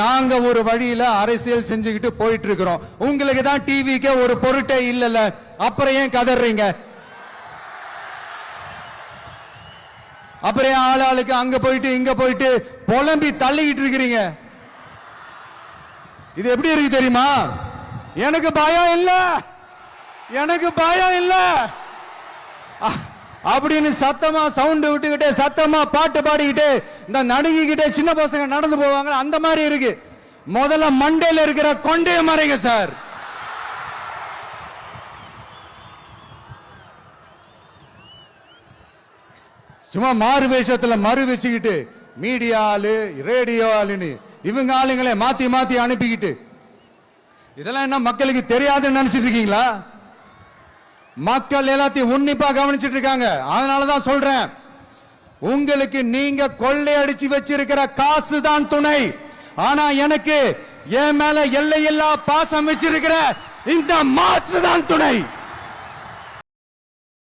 நாங்க ஒரு வழியில அரசியல் செஞ்சுக்கிட்டு போயிட்டு இருக்கிறோம். உங்களுக்கு தான் டிவிக்கு ஒரு பொருட்டே இல்லல, அப்புறம் ஏன் கதறீங்க? அப்புறம் ஆளாளுக்கு அங்க போயிட்டு இங்க போயிட்டு புலம்பி தள்ளிக்கிட்டு இருக்கிறீங்க. இது எப்படி இருக்கு தெரியுமா? எனக்கு பயம் இல்ல, எனக்கு பயம் இல்ல அப்படின்னு சத்தமா சவுண்ட் விட்டுக்கிட்டே சத்தமா பாட்டு பாடிக்கிட்டு இந்த நடுங்கிக்கிட்டே சின்ன பசங்க நடந்து போவாங்க, அந்த மாதிரி இருக்கு. முதல்ல மண்டையில இருக்கிற கொண்டைய மறைங்க சார். சும்மா மாறு வேஷத்துல மறு வச்சுக்கிட்டு மீடியா ஆளு ரேடியோ ஆளுன்னு இவங்க ஆளுங்களே மாத்தி மாத்தி அனுப்பிக்கிட்டு இதெல்லாம் என்ன மக்களுக்கு தெரியாதுன்னு நினைச்சிட்டு இருக்கீங்களா? மக்கள் எல்லாத்தையும் உன்னிப்பா கவனிச்சிட்டு இருக்காங்க. அதனாலதான் சொல்றேன், உங்களுக்கு நீங்க கொள்ளையடிச்சு வச்சிருக்கிற காசு தான் துணை, ஆனா எனக்கு என் மேல எல்லையில்லா பாசம் வச்சிருக்கிற இந்த மாசு தான் துணை.